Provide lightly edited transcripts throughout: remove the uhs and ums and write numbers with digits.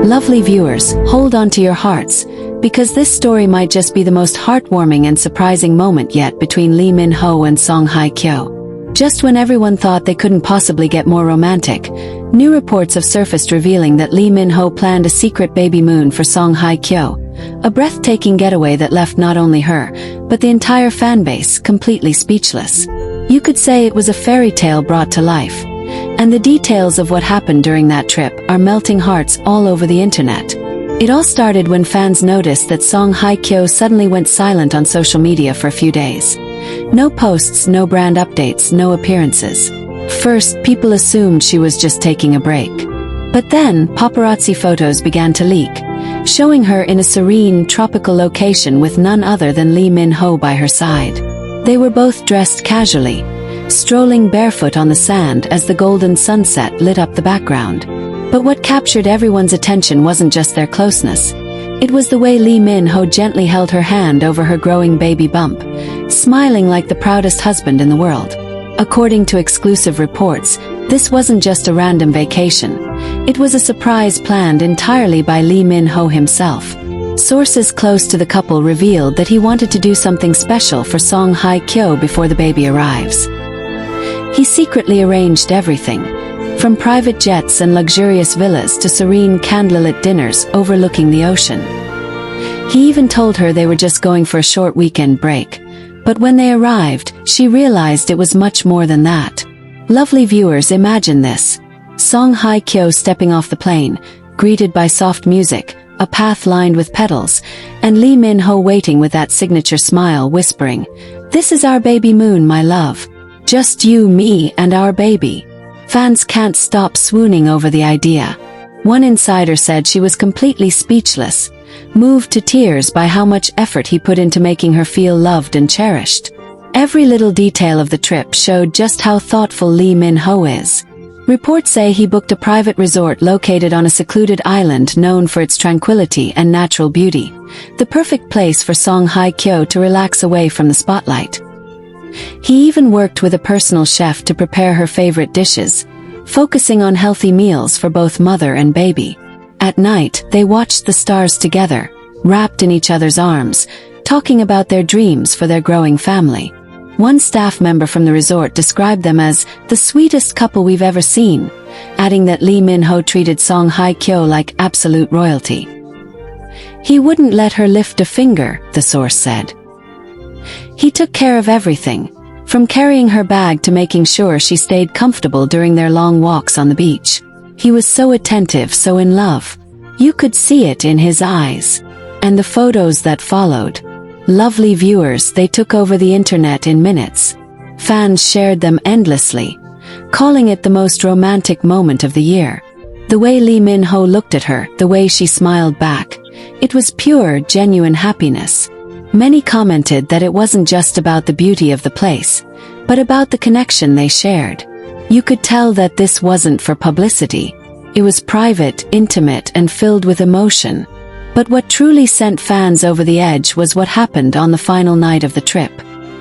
Lovely viewers, hold on to your hearts, because this story might just be the most heartwarming and surprising moment yet between Lee Min-ho and Song Hye Kyo. Just when everyone thought they couldn't possibly get more romantic, new reports have surfaced revealing that Lee Min-ho planned a secret Babymoon for Song Hye Kyo, a breathtaking getaway that left not only her, but the entire fanbase completely speechless. You could say it was a fairy tale brought to life. And the details of what happened during that trip are melting hearts all over the internet. It all started when fans noticed that Song Hye Kyo suddenly went silent on social media for a few days. No posts, no brand updates, no appearances. First, people assumed she was just taking a break. But then, paparazzi photos began to leak, showing her in a serene, tropical location with none other than Lee Min-ho by her side. They were both dressed casually, strolling barefoot on the sand as the golden sunset lit up the background. But what captured everyone's attention wasn't just their closeness. It was the way Lee Min-ho gently held her hand over her growing baby bump, smiling like the proudest husband in the world. According to exclusive reports, this wasn't just a random vacation. It was a surprise planned entirely by Lee Min-ho himself. Sources close to the couple revealed that he wanted to do something special for Song Hye Kyo before the baby arrives. He secretly arranged everything, from private jets and luxurious villas to serene candlelit dinners overlooking the ocean. He even told her they were just going for a short weekend break. But when they arrived, she realized it was much more than that. Lovely viewers, imagine this. Song Hye Kyo stepping off the plane, greeted by soft music, a path lined with petals, and Lee Min-ho waiting with that signature smile, whispering, "This is our Babymoon, my love. Just you, me, and our baby." Fans can't stop swooning over the idea. One insider said she was completely speechless, moved to tears by how much effort he put into making her feel loved and cherished. Every little detail of the trip showed just how thoughtful Lee Min-ho is. Reports say he booked a private resort located on a secluded island known for its tranquility and natural beauty, the perfect place for Song Hye Kyo to relax away from the spotlight. He even worked with a personal chef to prepare her favorite dishes, focusing on healthy meals for both mother and baby. At night, they watched the stars together, wrapped in each other's arms, talking about their dreams for their growing family. One staff member from the resort described them as the sweetest couple we've ever seen, adding that Lee Min-ho treated Song Hye Kyo like absolute royalty. He wouldn't let her lift a finger, the source said. He took care of everything, from carrying her bag to making sure she stayed comfortable during their long walks on the beach. He was so attentive, so in love. You could see it in his eyes. And the photos that followed. Lovely viewers, they took over the internet in minutes. Fans shared them endlessly, calling it the most romantic moment of the year. The way Lee Min-ho looked at her, the way she smiled back. It was pure, genuine happiness. Many commented that it wasn't just about the beauty of the place, but about the connection they shared. You could tell that this wasn't for publicity. It was private, intimate, and filled with emotion. But what truly sent fans over the edge was what happened on the final night of the trip.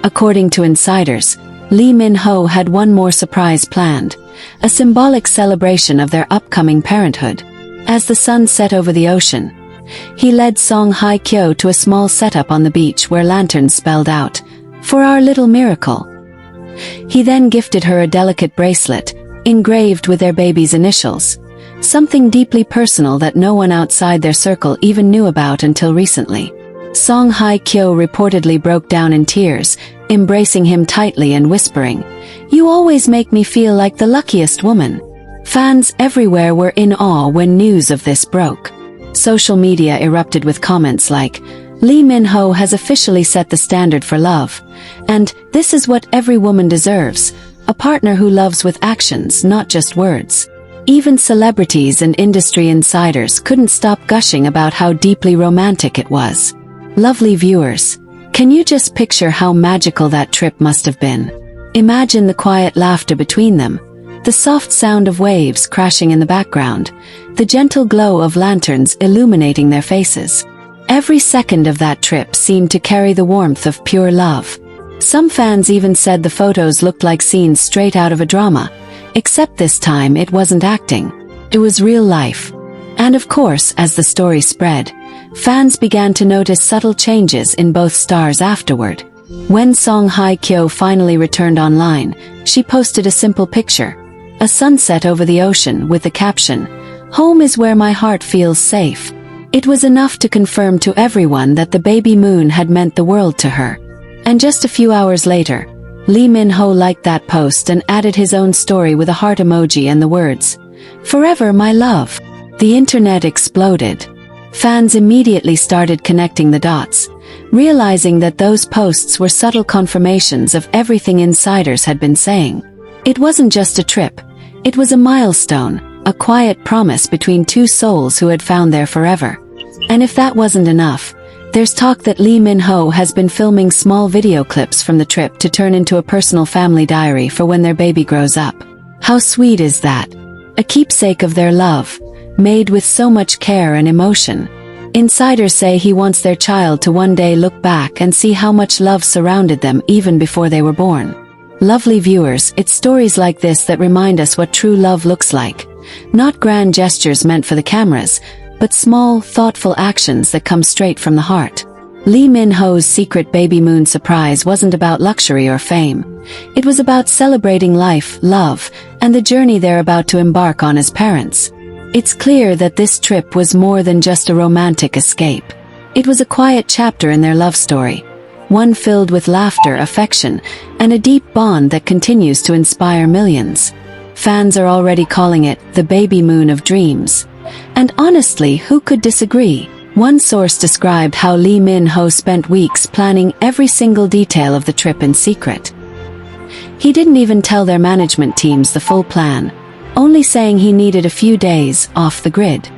According to insiders, Lee Min-ho had one more surprise planned, a symbolic celebration of their upcoming parenthood. As the sun set over the ocean, he led Song Hye Kyo to a small setup on the beach where lanterns spelled out, "For our little miracle." He then gifted her a delicate bracelet, engraved with their baby's initials, something deeply personal that no one outside their circle even knew about until recently. Song Hye Kyo reportedly broke down in tears, embracing him tightly and whispering, "You always make me feel like the luckiest woman." Fans everywhere were in awe when news of this broke. Social media erupted with comments like, "Lee Min-ho has officially set the standard for love," and "This is what every woman deserves, a partner who loves with actions, not just words." Even celebrities and industry insiders couldn't stop gushing about how deeply romantic it was. Lovely viewers, can you just picture how magical that trip must have been? Imagine the quiet laughter between them, the soft sound of waves crashing in the background, the gentle glow of lanterns illuminating their faces. Every second of that trip seemed to carry the warmth of pure love. Some fans even said the photos looked like scenes straight out of a drama, except this time it wasn't acting. It was real life. And of course, as the story spread, fans began to notice subtle changes in both stars afterward. When Hye Kyo finally returned online, she posted a simple picture, a sunset over the ocean with the caption, "Home is where my heart feels safe." It was enough to confirm to everyone that the baby moon had meant the world to her. And just a few hours later, Lee Min-ho liked that post and added his own story with a heart emoji and the words, "Forever my love." The internet exploded. Fans immediately started connecting the dots, realizing that those posts were subtle confirmations of everything insiders had been saying. It wasn't just a trip, it was a milestone, a quiet promise between two souls who had found their forever. And if that wasn't enough, there's talk that Lee Min-ho has been filming small video clips from the trip to turn into a personal family diary for when their baby grows up. How sweet is that? A keepsake of their love, made with so much care and emotion. Insiders say he wants their child to one day look back and see how much love surrounded them even before they were born. Lovely viewers, it's stories like this that remind us what true love looks like. Not grand gestures meant for the cameras, but small, thoughtful actions that come straight from the heart. Lee Min-ho's secret Babymoon surprise wasn't about luxury or fame. It was about celebrating life, love, and the journey they're about to embark on as parents. It's clear that this trip was more than just a romantic escape. It was a quiet chapter in their love story, one filled with laughter, affection, and a deep bond that continues to inspire millions. Fans are already calling it the Babymoon of dreams. And honestly, who could disagree? One source described how Lee Min-ho spent weeks planning every single detail of the trip in secret. He didn't even tell their management teams the full plan, only saying he needed a few days off the grid.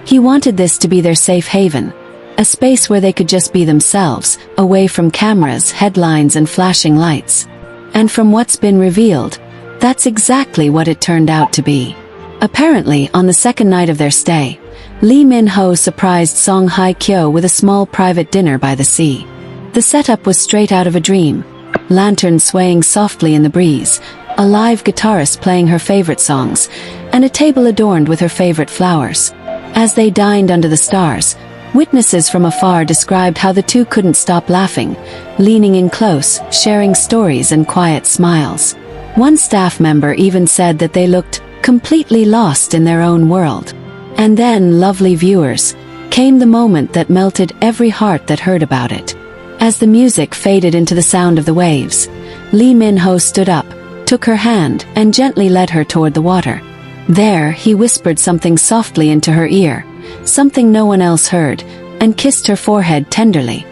He wanted this to be their safe haven, a space where they could just be themselves, away from cameras, headlines, and flashing lights. And from what's been revealed, that's exactly what it turned out to be. Apparently, on the second night of their stay, Lee Min-ho surprised Hye Kyo with a small private dinner by the sea. The setup was straight out of a dream. Lanterns swaying softly in the breeze, a live guitarist playing her favorite songs, and a table adorned with her favorite flowers. As they dined under the stars, witnesses from afar described how the two couldn't stop laughing, leaning in close, sharing stories and quiet smiles. One staff member even said that they looked completely lost in their own world. And then, lovely viewers, came the moment that melted every heart that heard about it. As the music faded into the sound of the waves, Lee Min-ho stood up, took her hand, and gently led her toward the water. There, he whispered something softly into her ear, something no one else heard, and kissed her forehead tenderly.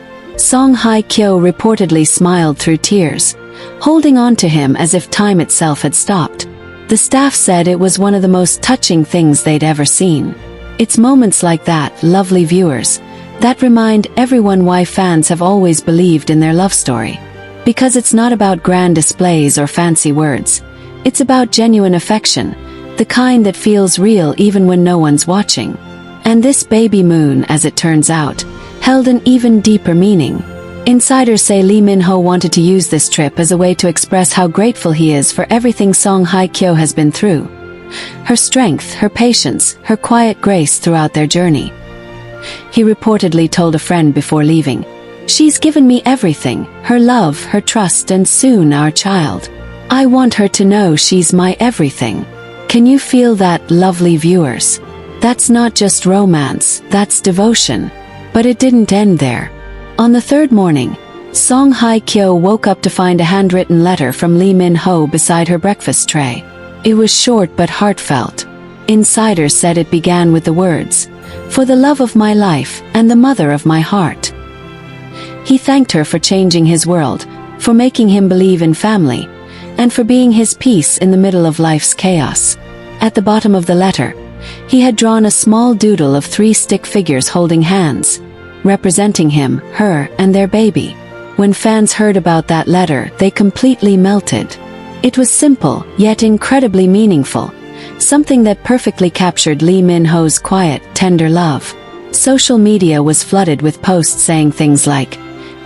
Hye Kyo reportedly smiled through tears, holding on to him as if time itself had stopped. The staff said it was one of the most touching things they'd ever seen. It's moments like that, lovely viewers, that remind everyone why fans have always believed in their love story. Because it's not about grand displays or fancy words. It's about genuine affection, the kind that feels real even when no one's watching. And this baby moon, as it turns out, held an even deeper meaning. Insiders say Lee Min-ho wanted to use this trip as a way to express how grateful he is for everything Hye Kyo has been through. Her strength, her patience, her quiet grace throughout their journey. He reportedly told a friend before leaving, "She's given me everything, her love, her trust, and soon our child. I want her to know she's my everything." Can you feel that, lovely viewers? That's not just romance, that's devotion. But it didn't end there. On the third morning, Hye Kyo woke up to find a handwritten letter from Lee Min-ho beside her breakfast tray. It was short but heartfelt. Insiders said it began with the words, "For the love of my life, and the mother of my heart." He thanked her for changing his world, for making him believe in family, and for being his peace in the middle of life's chaos. At the bottom of the letter, he had drawn a small doodle of 3 stick figures holding hands, representing him, her, and their baby. When fans heard about that letter, they completely melted. It was simple, yet incredibly meaningful, something that perfectly captured Lee Min-ho's quiet, tender love. Social media was flooded with posts saying things like,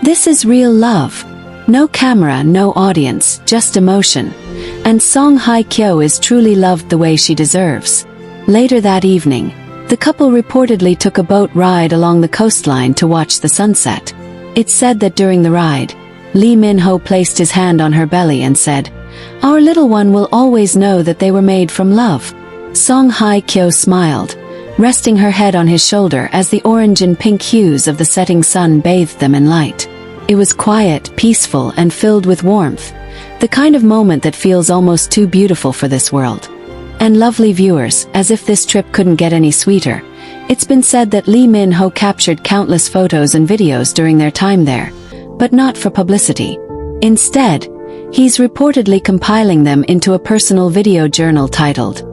"This is real love. No camera, no audience, just emotion. And Hye Kyo is truly loved the way she deserves." Later that evening, The couple reportedly took a boat ride along the coastline to watch the sunset. It's said that during the ride, Lee Min-ho placed his hand on her belly and said, "Our little one will always know that they were made from love." Song Hye Kyo smiled, resting her head on his shoulder as the orange and pink hues of the setting sun bathed them in light. It was quiet, peaceful, and filled with warmth, the kind of moment that feels almost too beautiful for this world. And lovely viewers, as if this trip couldn't get any sweeter, it's been said that Lee Min-ho captured countless photos and videos during their time there, but not for publicity. Instead, he's reportedly compiling them into a personal video journal titled,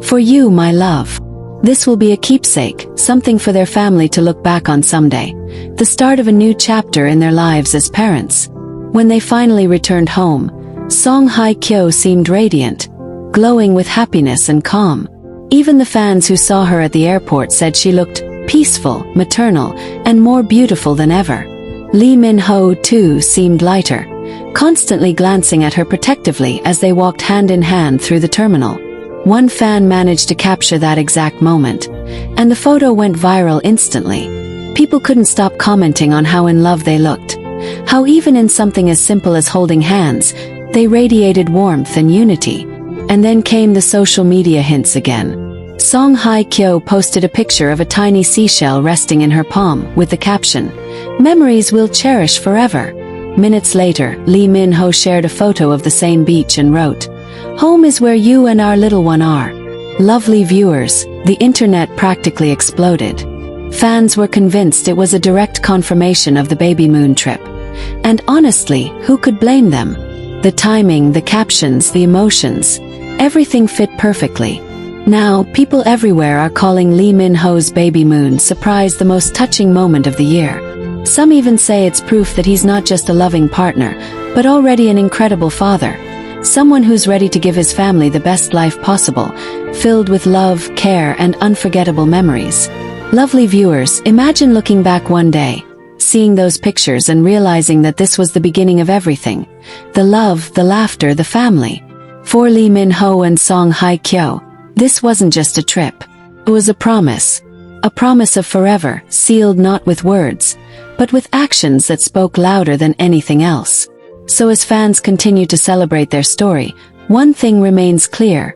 "For You, My Love." This will be a keepsake, something for their family to look back on someday, the start of a new chapter in their lives as parents. When they finally returned home, Song Hye Kyo seemed radiant, glowing with happiness and calm. Even the fans who saw her at the airport said she looked peaceful, maternal, and more beautiful than ever. Lee Min-ho, too, seemed lighter, constantly glancing at her protectively as they walked hand in hand through the terminal. One fan managed to capture that exact moment, and the photo went viral instantly. People couldn't stop commenting on how in love they looked, how even in something as simple as holding hands, they radiated warmth and unity. And then came the social media hints again. Song Hye Kyo posted a picture of a tiny seashell resting in her palm, with the caption, "Memories we'll cherish forever." Minutes later, Lee Min-ho shared a photo of the same beach and wrote, "Home is where you and our little one are." Lovely viewers, the internet practically exploded. Fans were convinced it was a direct confirmation of the Babymoon trip. And honestly, who could blame them? The timing, the captions, the emotions, everything fit perfectly. Now, people everywhere are calling Lee Min-ho's Babymoon surprise the most touching moment of the year. Some even say it's proof that he's not just a loving partner, but already an incredible father. Someone who's ready to give his family the best life possible, filled with love, care, and unforgettable memories. Lovely viewers, imagine looking back one day, seeing those pictures and realizing that this was the beginning of everything. The love, the laughter, the family. For Lee Min-ho and Song Hye Kyo, this wasn't just a trip. It was a promise of forever, sealed not with words, but with actions that spoke louder than anything else. So as fans continue to celebrate their story, one thing remains clear.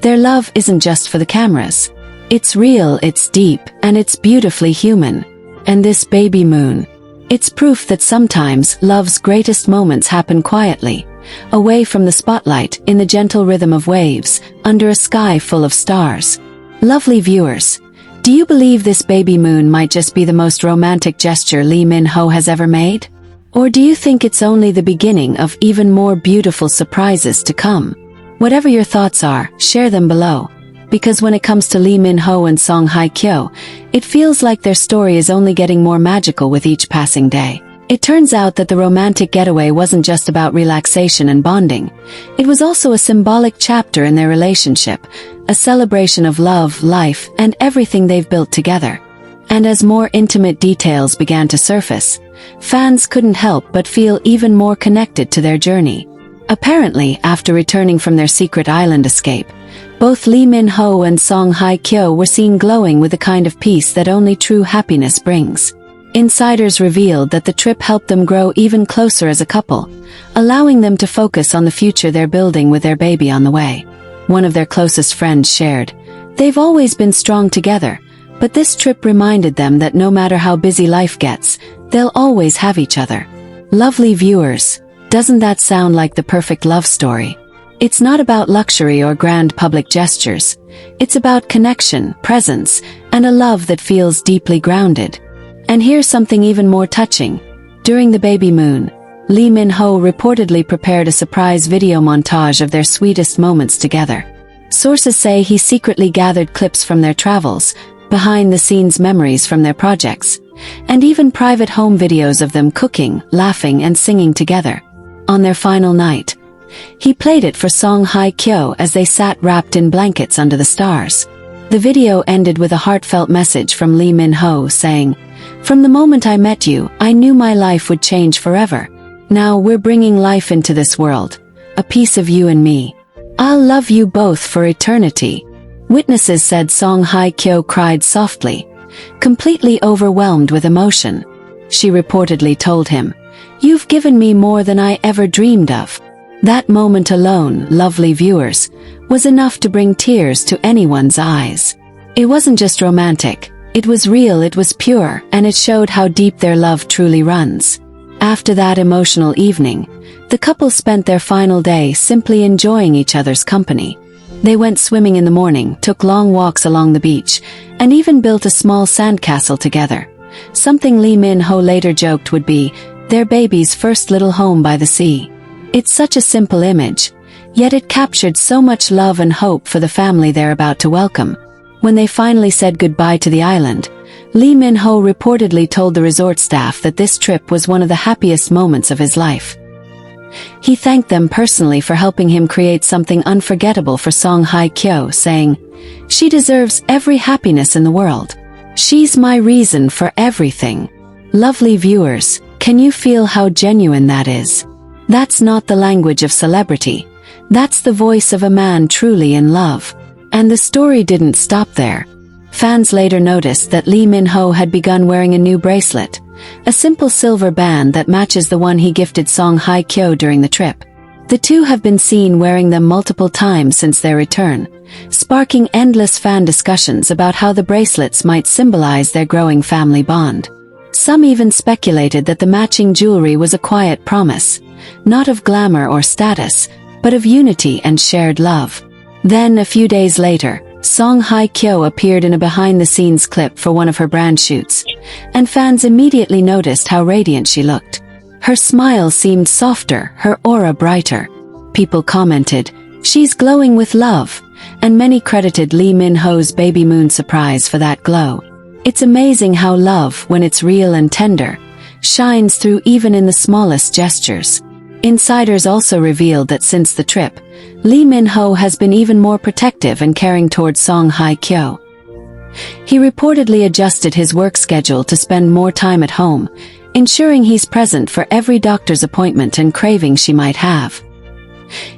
Their love isn't just for the cameras. It's real, it's deep, and it's beautifully human. And this Babymoon, it's proof that sometimes love's greatest moments happen quietly, away from the spotlight, in the gentle rhythm of waves, under a sky full of stars. Lovely viewers, do you believe this Babymoon might just be the most romantic gesture Lee Min-ho has ever made? Or do you think it's only the beginning of even more beautiful surprises to come? Whatever your thoughts are, share them below. Because when it comes to Lee Min-ho and Song Hye Kyo, it feels like their story is only getting more magical with each passing day. It turns out that the romantic getaway wasn't just about relaxation and bonding. It was also a symbolic chapter in their relationship, a celebration of love, life, and everything they've built together. And as more intimate details began to surface, fans couldn't help but feel even more connected to their journey. Apparently, after returning from their secret island escape, both Lee Min-ho and Song Hye Kyo were seen glowing with the kind of peace that only true happiness brings. Insiders revealed that the trip helped them grow even closer as a couple, allowing them to focus on the future they're building with their baby on the way. One of their closest friends shared, "They've always been strong together, but this trip reminded them that no matter how busy life gets, they'll always have each other." Lovely viewers, doesn't that sound like the perfect love story? It's not about luxury or grand public gestures. It's about connection, presence, and a love that feels deeply grounded. And here's something even more touching. During the Babymoon, Lee Min-ho reportedly prepared a surprise video montage of their sweetest moments together. Sources say he secretly gathered clips from their travels, behind-the-scenes memories from their projects, and even private home videos of them cooking, laughing, and singing together. On their final night, he played it for Song Hye Kyo as they sat wrapped in blankets under the stars. The video ended with a heartfelt message from Lee Min-ho saying, "From the moment I met you, I knew my life would change forever. Now we're bringing life into this world, a piece of you and me. I'll love you both for eternity." Witnesses said Song Hye Kyo cried softly, completely overwhelmed with emotion. She reportedly told him, "You've given me more than I ever dreamed of." That moment alone, lovely viewers, was enough to bring tears to anyone's eyes. It wasn't just romantic, it was real, it was pure, and it showed how deep their love truly runs. After that emotional evening, the couple spent their final day simply enjoying each other's company. They went swimming in the morning, took long walks along the beach, and even built a small sandcastle together. Something Lee Min-ho later joked would be their baby's first little home by the sea. It's such a simple image, yet it captured so much love and hope for the family they're about to welcome. When they finally said goodbye to the island, Lee Min-ho reportedly told the resort staff that this trip was one of the happiest moments of his life. He thanked them personally for helping him create something unforgettable for Song Hye Kyo, saying, "She deserves every happiness in the world. She's my reason for everything." Lovely viewers, can you feel how genuine that is? That's not the language of celebrity. That's the voice of a man truly in love. And the story didn't stop there. Fans later noticed that Lee Min-ho had begun wearing a new bracelet, a simple silver band that matches the one he gifted Song Hye Kyo during the trip. The two have been seen wearing them multiple times since their return, sparking endless fan discussions about how the bracelets might symbolize their growing family bond. Some even speculated that the matching jewelry was a quiet promise, not of glamour or status, but of unity and shared love. Then, a few days later, Song Hye Kyo appeared in a behind-the-scenes clip for one of her brand shoots, and fans immediately noticed how radiant she looked. Her smile seemed softer, her aura brighter. People commented, "She's glowing with love," and many credited Lee Min-ho's Babymoon surprise for that glow. It's amazing how love, when it's real and tender, shines through even in the smallest gestures. Insiders also revealed that since the trip, Lee Min-ho has been even more protective and caring towards Song Hye Kyo. He reportedly adjusted his work schedule to spend more time at home, ensuring he's present for every doctor's appointment and craving she might have.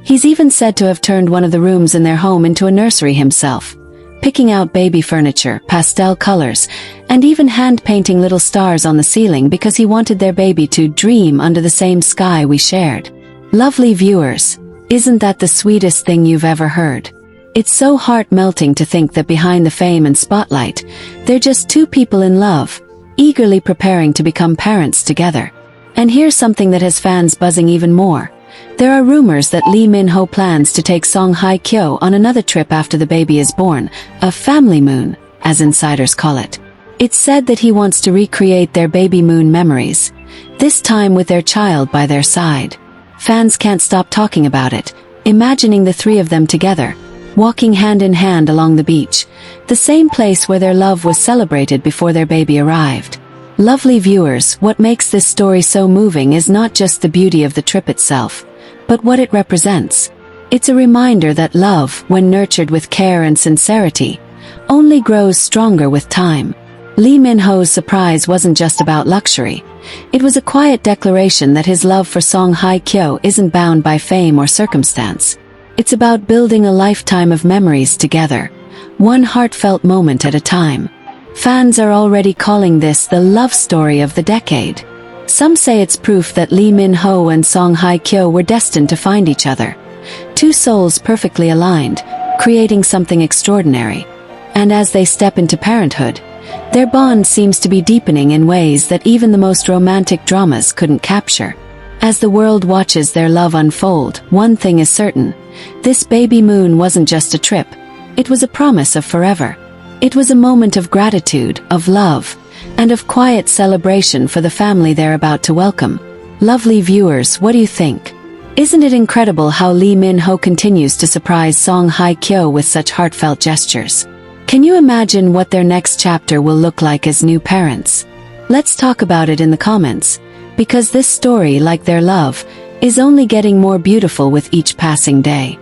He's even said to have turned one of the rooms in their home into a nursery himself, picking out baby furniture, pastel colors, and even hand-painting little stars on the ceiling because he wanted their baby to dream under the same sky we shared. Lovely viewers, isn't that the sweetest thing you've ever heard? It's so heart-melting to think that behind the fame and spotlight, they're just two people in love, eagerly preparing to become parents together. And here's something that has fans buzzing even more. There are rumors that Lee Min-ho plans to take Song Hye Kyo on another trip after the baby is born, a family moon, as insiders call it. It's said that he wants to recreate their Babymoon memories, this time with their child by their side. Fans can't stop talking about it, imagining the three of them together, walking hand in hand along the beach, the same place where their love was celebrated before their baby arrived. Lovely viewers, what makes this story so moving is not just the beauty of the trip itself, but what it represents. It's a reminder that love, when nurtured with care and sincerity, only grows stronger with time. Lee Min-ho's surprise wasn't just about luxury. It was a quiet declaration that his love for Song Hye Kyo isn't bound by fame or circumstance. It's about building a lifetime of memories together, one heartfelt moment at a time. Fans are already calling this the love story of the decade. Some say it's proof that Lee Min-ho and Song Hye Kyo were destined to find each other. Two souls perfectly aligned, creating something extraordinary. And as they step into parenthood, their bond seems to be deepening in ways that even the most romantic dramas couldn't capture. As the world watches their love unfold, one thing is certain. This Babymoon wasn't just a trip. It was a promise of forever. It was a moment of gratitude, of love, and of quiet celebration for the family they're about to welcome. Lovely viewers, what do you think? Isn't it incredible how Lee Min-ho continues to surprise Song Hye Kyo with such heartfelt gestures? Can you imagine what their next chapter will look like as new parents? Let's talk about it in the comments, because this story, like their love, is only getting more beautiful with each passing day.